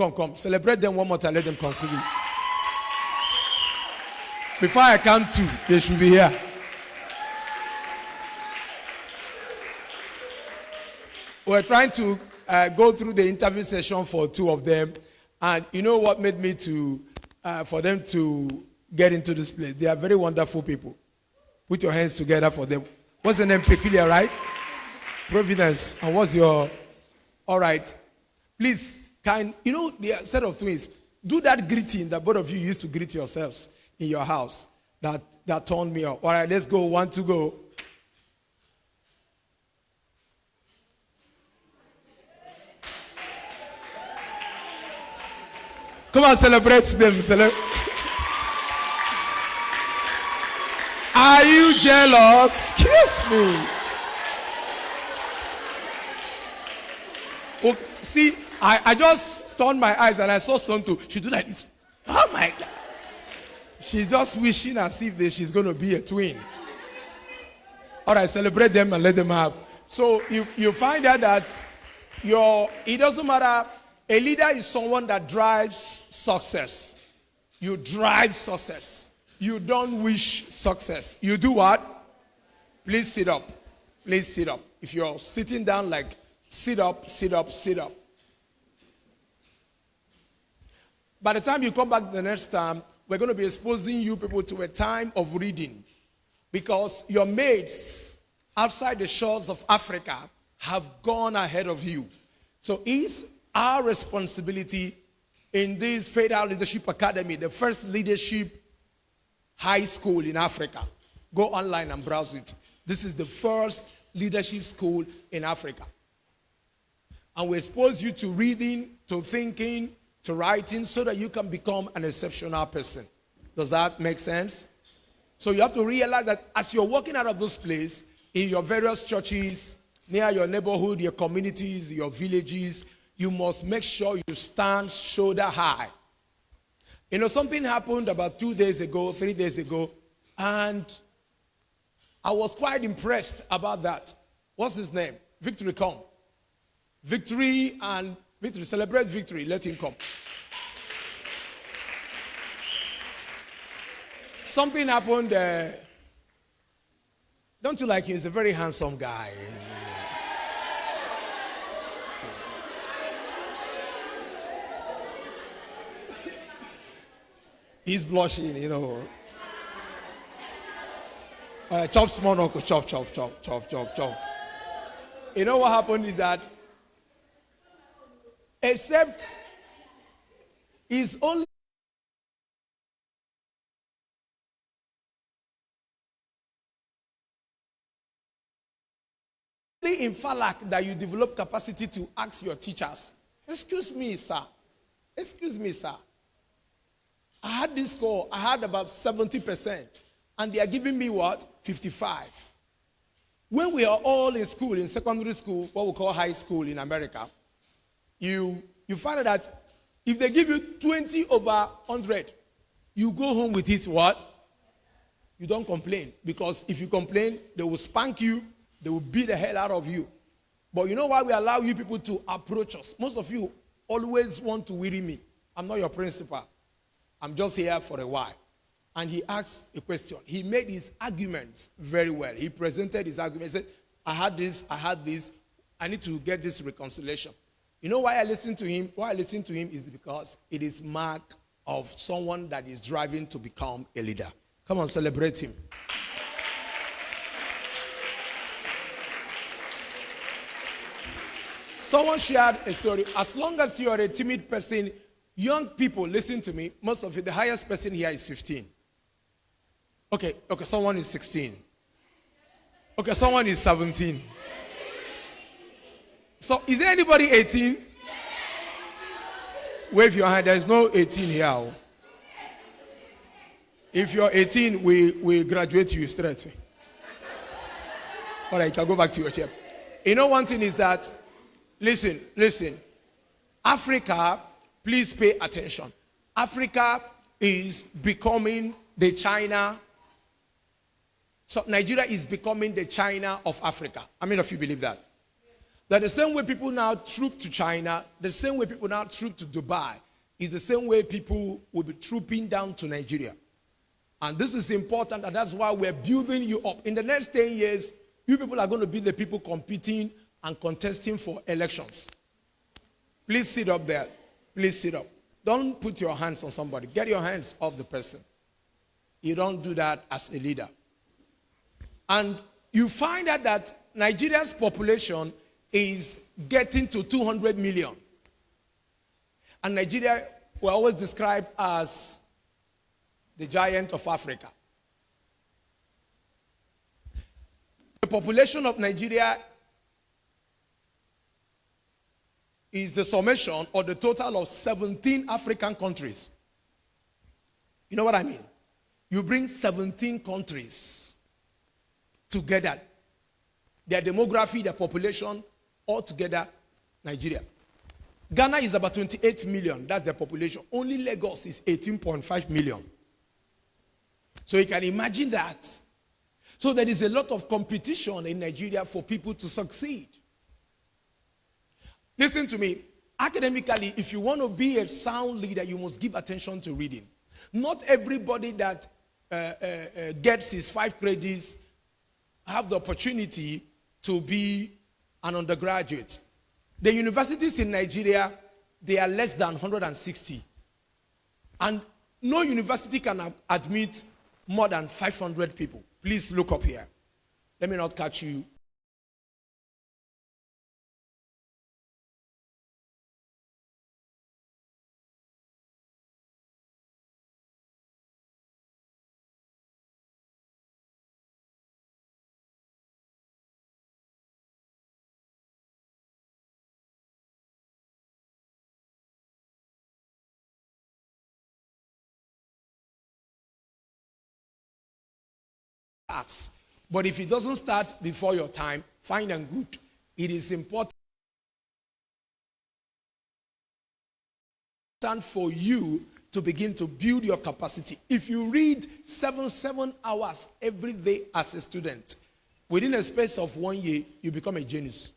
Come. Celebrate them one more time. Let them come quickly. Before I count 2, they should be here. We're trying to go through the interview session for 2 of them. And you know what made me for them to get into this place? They are very wonderful people. Put your hands together for them. What's the name? Peculiar, right? Providence. And what's your... All right. Please, the set of twins, do that greeting that both of you used to greet yourselves in your house. That turned me off. All right, let's go. 1, 2, go. Come on, celebrate them. Are you jealous? Kiss me. Oh, see, I just turned my eyes and I saw something. She do like this. Oh my God. She's just wishing as if she's going to be a twin. All right, celebrate them and let them have. So you find out that it doesn't matter. A leader is someone that drives success. You drive success. You don't wish success. You do what? Please sit up. Please sit up. If you're sitting down, sit up. By the time you come back the next time, we're going to be exposing you people to a time of reading. Because your mates outside the shores of Africa have gone ahead of you. So it's our responsibility in this FAITHHOUSE Leadership Academy, the first leadership high school in Africa. Go online and browse it. This is the first leadership school in Africa. And we expose you to reading, to thinking, to writing, so that you can become an exceptional person. Does that make sense? So you have to realize that as you're walking out of this place, in your various churches, near your neighborhood, your communities, your villages, you must make sure you stand shoulder high. Something happened about 2 days ago, 3 days ago, and I was quite impressed about that. What's his name? Victory come. Victory, celebrate Victory, let him come. Something happened, don't you like him? He's a very handsome guy. He's blushing, Chop small knuckle, chop. You know what happened is that, except he's only in Falak that you develop capacity to ask your teachers, excuse me, sir. I had this score. I had about 70%. And they are giving me what? 55. When we are all in school, in secondary school, what we call high school in America, you find out that if they give you 20 over 100, you go home with it what? You don't complain. Because if you complain, they will spank you. They will beat the hell out of you. But you know why we allow you people to approach us? Most of you always want to weary me. I'm not your principal. I'm just here for a while. And he asked a question. He made his arguments very well. He presented his arguments. He said, I had this. I need to get this reconciliation. You know why I listen to him? Why I listen to him is because it is mark of someone that is driving to become a leader. Come on, celebrate him. Someone shared a story. As long as you are a timid person, young people, listen to me. Most of you, the highest person here is 15. Okay, someone is 16. Okay, someone is 17. So, is there anybody 18? Wave your hand. There is no 18 here. If you're 18, we graduate you straight. All right, you can go back to your chair. You know, one thing is that, listen. Africa, please pay attention. Africa is becoming the China. So Nigeria is becoming the China of Africa. How many of you believe that? That the same way people now troop to China, the same way people now troop to Dubai, is the same way people will be trooping down to Nigeria. And this is important, and that's why we're building you up. In the next 10 years, you people are going to be the people competing and contesting for elections. Please sit up there. Please sit up. Don't put your hands on somebody. Get your hands off the person. You don't do that as a leader. And you find out that Nigeria's population is getting to 200 million. And Nigeria were always described as the giant of Africa. The population of Nigeria is the summation or the total of 17 African countries. You know what I mean? You bring 17 countries together. Their demography, their population, all together, Nigeria. Ghana is about 28 million. That's their population. Only Lagos is 18.5 million. So you can imagine that. So there is a lot of competition in Nigeria for people to succeed. Listen to me. Academically, if you want to be a sound leader, you must give attention to reading. Not everybody that gets his 5 credits have the opportunity to be an undergraduate. The universities in Nigeria, they are less than 160. And no university can admit more than 500 people. Please look up here. Let me not catch you. But if it doesn't start before your time, fine and good. It is important for you to begin to build your capacity. If you read 7 hours every day as a student, within a space of 1 year, you become a genius.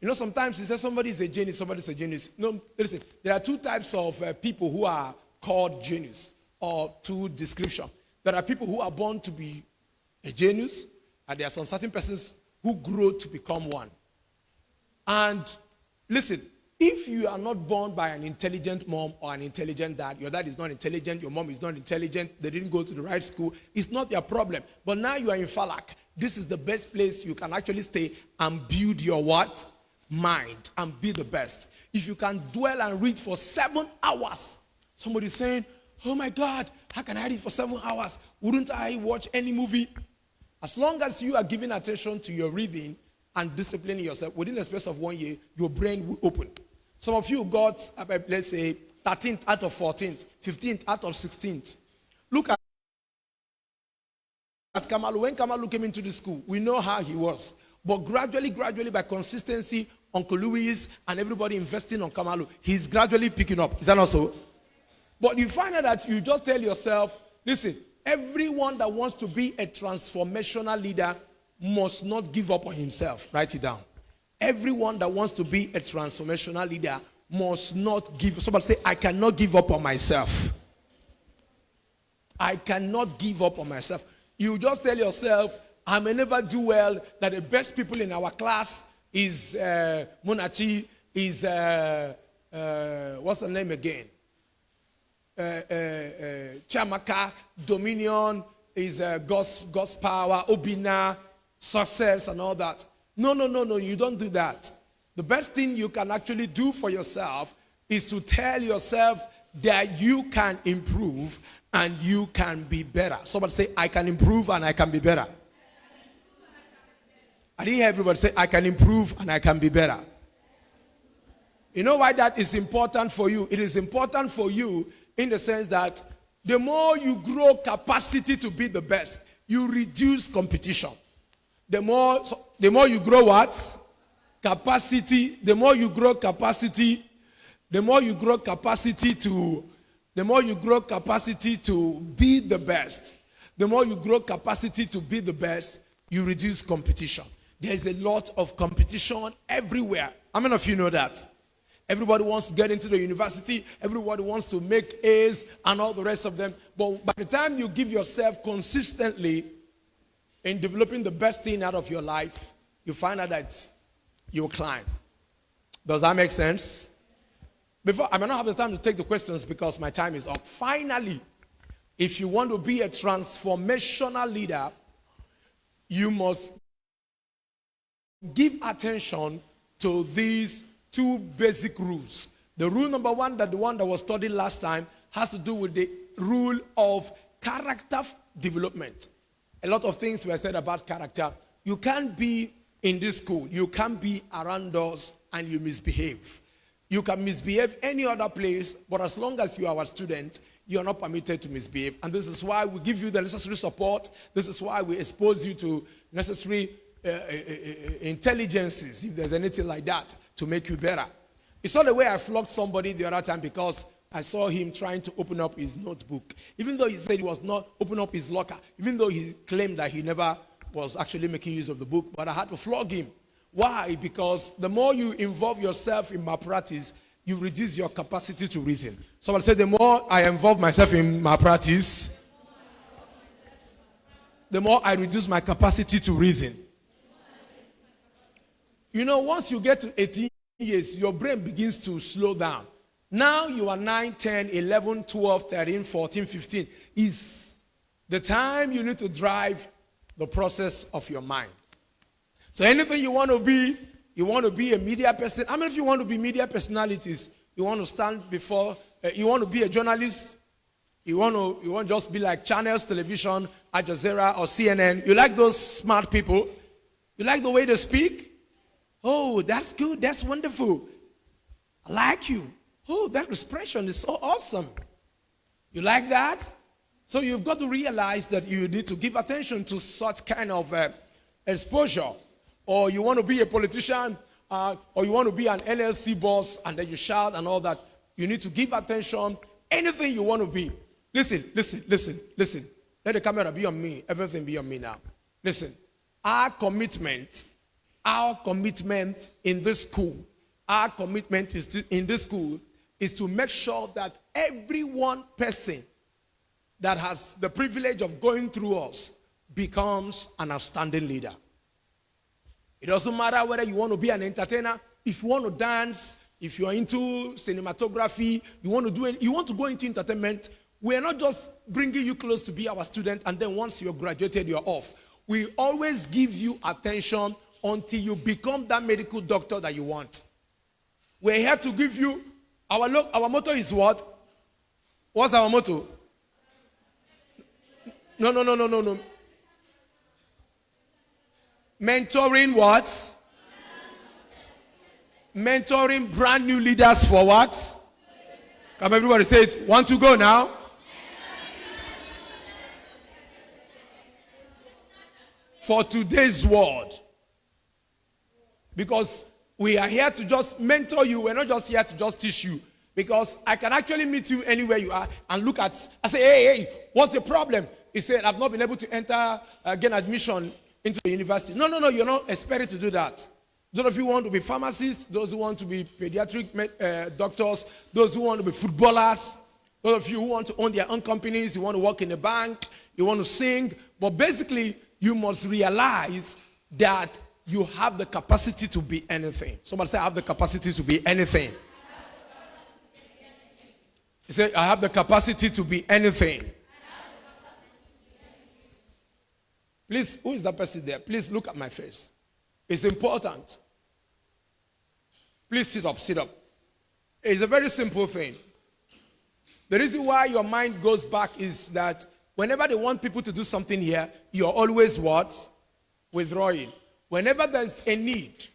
You know, sometimes you say somebody is a genius, somebody is a genius. No, listen, there are 2 types of people who are called genius, or 2 descriptions. There are people who are born to be a genius, and there are some certain persons who grow to become one. And listen, if you are not born by an intelligent mom or an intelligent dad, your dad is not intelligent, your mom is not intelligent, they didn't go to the right school, it's not your problem. But now you are in Falak. This is the best place you can actually stay and build your what? Mind, and be the best. If you can dwell and read for 7 hours, somebody is saying, oh my God, how can I read for 7 hours? Wouldn't I watch any movie? As long as you are giving attention to your reading and disciplining yourself, within the space of 1 year, your brain will open. Some of you got, let's say, 13th out of 14th, 15th out of 16th. Look at Kamalu. When Kamalu came into the school, we know how he was. But gradually, by consistency, Uncle Louis and everybody investing on Kamalu, he's gradually picking up. Is that not so? But you find out that you just tell yourself, listen, everyone that wants to be a transformational leader must not give up on himself. Write it down. Everyone that wants to be a transformational leader must not give. Somebody say, I cannot give up on myself. I cannot give up on myself. You just tell yourself, I may never do well, that the best people in our class is Munachi, is, what's the name again? Chamaka, Dominion, is God's power, Obina, success, and all that. No, you don't do that. The best thing you can actually do for yourself is to tell yourself that you can improve and you can be better. Somebody say, I can improve and I can be better. I didn't hear everybody say, I can improve and I can be better. You know why that is important for you? It is important for you in the sense that the more you grow capacity to be the best, you reduce competition. The more you grow what? Capacity. The more you grow capacity, the more you grow capacity to be the best. The more you grow capacity to be the best, you reduce competition. There's a lot of competition everywhere. How many of you know that? Everybody wants to get into the university. Everybody wants to make A's and all the rest of them. But by the time you give yourself consistently in developing the best thing out of your life, you find out that you'll climb. Does that make sense? Before, I may not have the time to take the questions because my time is up. Finally, if you want to be a transformational leader, you must give attention to these two basic rules. The rule number one, the one that was studied last time, has to do with the rule of character development. A lot of things were said about character. You can't be in this school. You can't be around us and you misbehave. You can misbehave any other place, but as long as you are a student, you are not permitted to misbehave. And this is why we give you the necessary support. This is why we expose you to necessary intelligences, if there's anything like that, to make you better. It's not the way I flogged somebody the other time because I saw him trying to open up his notebook. Even though he said he was not opening up his locker, even though he claimed that he never was actually making use of the book, but I had to flog him. Why? Because the more you involve yourself in malpractice, you reduce your capacity to reason. Somebody said, the more I involve myself in malpractice, the more I reduce my capacity to reason. You know, once you get to 18 years, your brain begins to slow down. Now you are 9, 10, 11, 12, 13, 14, 15. Is the time you need to drive the process of your mind. So anything you want to be a media person. How many of you want to be media personalities? You want to stand before, you want to be a journalist? You want to just be like channels, television, Al Jazeera or CNN. You like those smart people? You like the way they speak? Oh, that's good. That's wonderful. I like you. Oh, that expression is so awesome. You like that? So you've got to realize that you need to give attention to such kind of exposure. Or you want to be a politician, or you want to be an LLC boss, and then you shout and all that. You need to give attention. Anything you want to be. Listen. Let the camera be on me. Everything be on me now. Listen. Our commitment in this school, is to make sure that every one person that has the privilege of going through us becomes an outstanding leader. It doesn't matter whether you want to be an entertainer, if you want to dance, if you are into cinematography, you want to go into entertainment. We are not just bringing you close to be our student and then once you're graduated, you're off. We always give you attention until you become that medical doctor that you want. We're here to give you, our motto is what? What's our motto? No. Mentoring what? Mentoring brand new leaders for what? Come everybody say it. Want to go now? For today's word. Because we are here to just mentor you. We're not just here to just teach you. Because I can actually meet you anywhere you are and look at, I say, hey, what's the problem? He said, I've not been able to gain admission into the university. No, you're not expected to do that. Those of you who want to be pharmacists, those who want to be pediatric doctors, those who want to be footballers, those of you who want to own their own companies, you want to work in a bank, you want to sing. But basically, you must realize that you have the capacity to be anything. Somebody say, I have the capacity to be anything. He said, I have the capacity to be anything. Please, who is that person there? Please look at my face. It's important. Please sit up. It's a very simple thing. The reason why your mind goes back is that whenever they want people to do something here, you're always what? Withdrawing. Whenever there's a need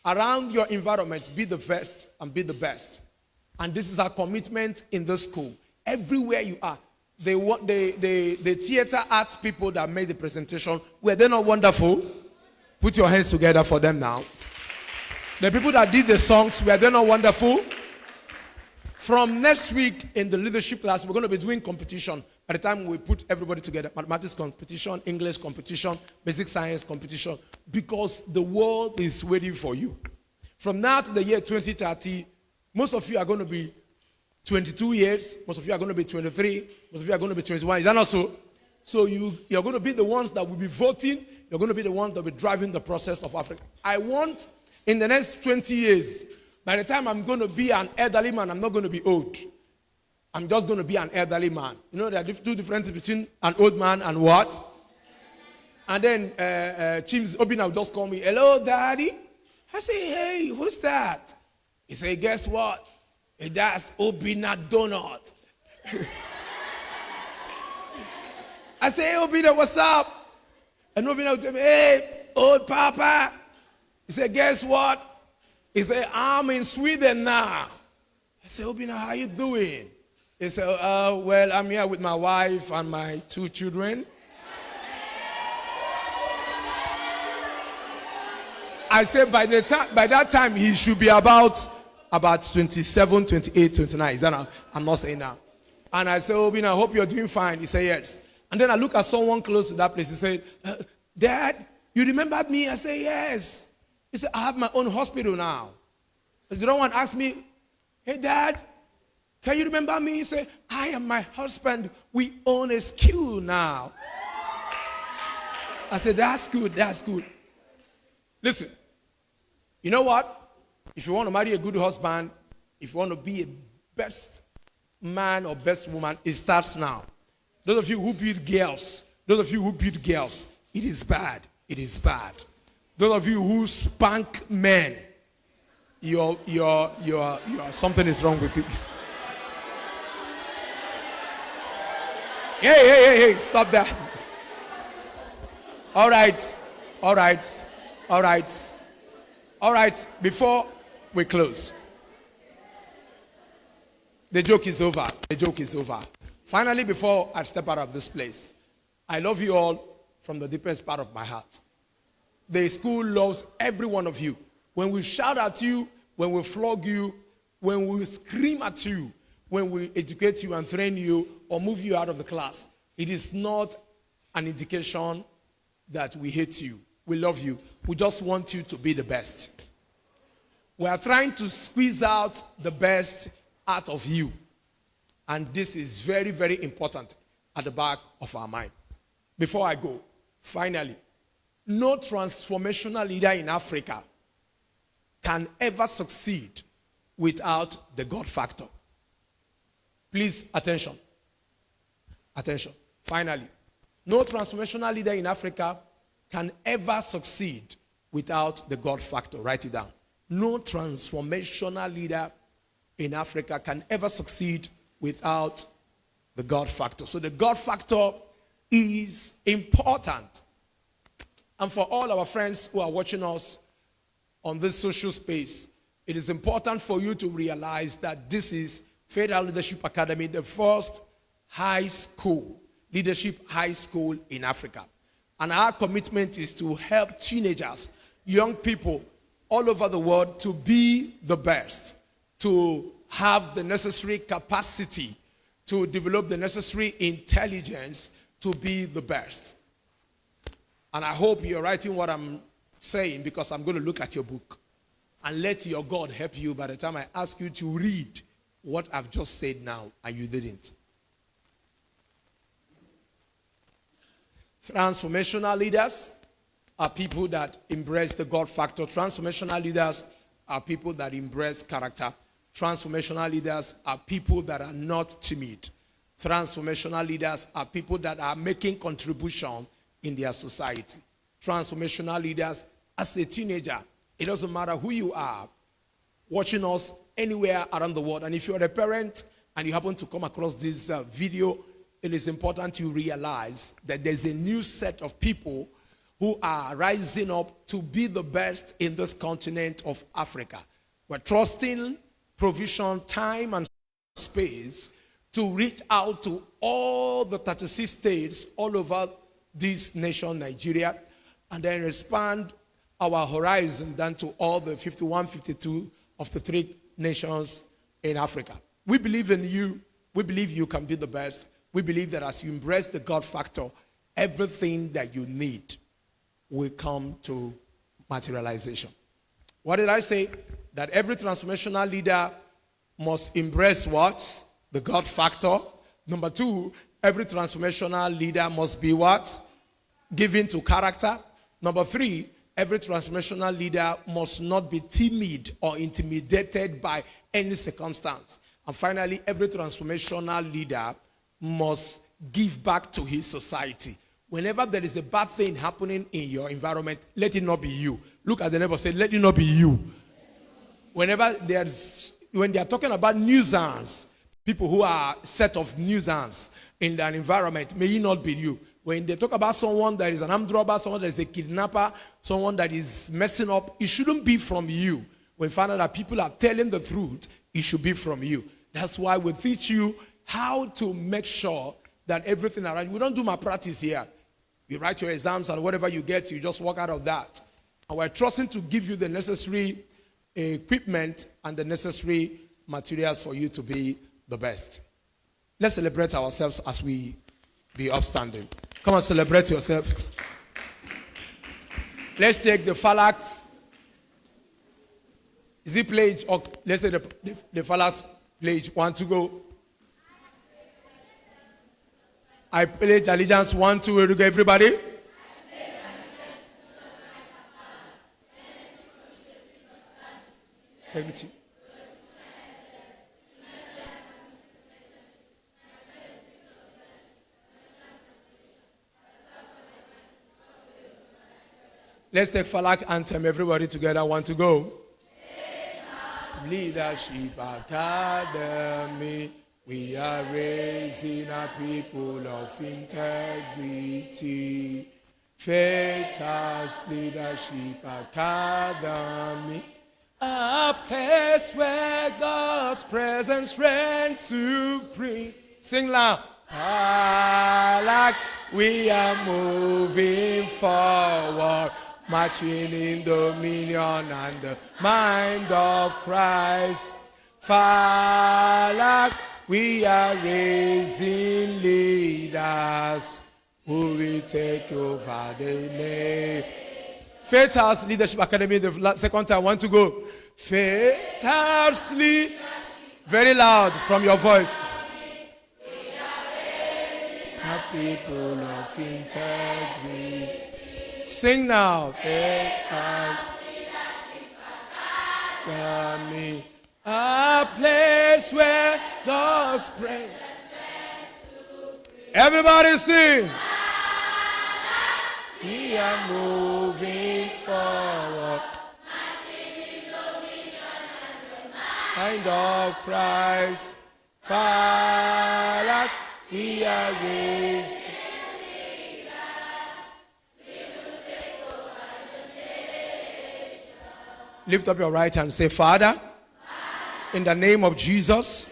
around your environment, be the first and be the best. And this is our commitment in the school. Everywhere you are. The theater arts people that made the presentation, were they not wonderful? Put your hands together for them now. The people that did the songs, were they not wonderful? From next week in the leadership class, we're going to be doing competition. By the time we put everybody together, mathematics competition, English competition, basic science competition, because the world is waiting for you. From now to the year 2030, most of you are going to be 22 years. Most of you are going to be 23. Most of you are going to be 21. Is that not so? So you're going to be the ones that will be voting. You're going to be the ones that will be driving the process of Africa. I want, in the next 20 years, by the time I'm going to be an elderly man, I'm not going to be old. I'm just going to be an elderly man. You know, there are two differences between an old man and what? And then Chims Obina will just call me, hello, daddy. I say, hey, who's that? He say, guess what? That's Obina Donut. I say, hey, Obina, what's up? And Obina will tell me, hey, old papa. He said, guess what? He said, I'm in Sweden now. I said, Obina, how you doing? He said, well, I'm here with my wife and my 2 children. I said, by that time, he should be about 27, 28, 29. Is that I'm not saying now. And I said, Obina, I hope you're doing fine. He said, yes. And then I look at someone close to that place. He said, Dad, you remembered me? I said, yes. He said, I have my own hospital now. The other one asked me, hey, Dad, can you remember me? He said, I am my husband. We own a school now. I said, that's good, that's good. Listen, you know what? If you want to marry a good husband, if you want to be a best man or best woman, it starts now. Those of you who beat girls, it is bad. It is bad. Those of you who spank men, something is wrong with it. Hey, stop that. All right, before we close. The joke is over. Finally, before I step out of this place, I love you all from the deepest part of my heart. The school loves every one of you. When we shout at you, when we flog you, when we scream at you, when we educate you and train you or move you out of the class, it is not an indication that we hate you. We love you. We just want you to be the best. We are trying to squeeze out the best out of you. And this is very, very important at the back of our mind. Before I go, finally, no transformational leader in Africa can ever succeed without the God factor. Please, attention. Finally, no transformational leader in Africa can ever succeed without the God factor. Write it down. No transformational leader in Africa can ever succeed without the God factor. So the God factor is important. And for all our friends who are watching us on this social space, it is important for you to realize that this is FAITHHOUSE Leadership Academy, the first leadership high school in Africa. And our commitment is to help teenagers, young people all over the world to be the best, to have the necessary capacity, to develop the necessary intelligence to be the best. And I hope you're writing what I'm saying, because I'm going to look at your book and let your God help you by the time I ask you to read what I've just said now and you didn't. Transformational leaders are people that embrace the God factor. Transformational leaders are people that embrace character. Transformational leaders are people that are not timid. Transformational leaders are people that are making contribution in their society. Transformational leaders, as a teenager, it doesn't matter who you are, watching us anywhere around the world. And if you're a parent and you happen to come across this video, it is important you realize that there's a new set of people who are rising up to be the best in this continent of Africa. We're trusting provision, time, and space to reach out to all the 36 states all over this nation, Nigeria, and then expand our horizon down to all the 51, 52 of the 3 nations in Africa. We believe in you. We believe you can be the best. We believe that as you embrace the God factor, everything that you need will come to materialization. What did I say? That every transformational leader must embrace what? The God factor. Number 2, every transformational leader must be what? Given to character. Number 3, every transformational leader must not be timid or intimidated by any circumstance. And finally, every transformational leader must give back to his society. Whenever there is a bad thing happening in your environment, let it not be you. Look at the neighbor and say, let it not be you. When they are talking about nuisance, people who are set of nuisance in an environment, may it not be you. When they talk about someone that is an armed robber, someone that is a kidnapper, someone that is messing up, it shouldn't be from you. When you find out that people are telling the truth, it should be from you. That's why we teach you how to make sure that everything around you. We don't do malpractice here. You write your exams and whatever you get, you just walk out of that. And we're trusting to give you the necessary equipment and the necessary materials for you to be the best. Let's celebrate ourselves as we be upstanding. Come on, celebrate yourself. Let's take the Falak. Is it pledge or let's say the Falak pledge? 1, 2, go. I pledge allegiance. 1, 2, go, everybody. Integrity. Let's take Falak anthem, everybody together. 1, 2, go. Leadership Academy, we are raising a people of integrity. FAITHHOUSE Leadership Academy, a place where God's presence reigns supreme. Sing loud. Like we are moving forward, marching in dominion and the mind of Christ. Like we are raising leaders who will take over the name. FAITHHOUSE Leadership Academy, the second time. 1 to go. FAITHHOUSE Leadership. Very loud from your voice. People of integrity. Sing now. FAITHHOUSE Academy, a place where God's praise. Everybody sing. We are moving forward, mind of Christ. Father, we are raised. Lift up your right hand and say, Father, in the name of Jesus,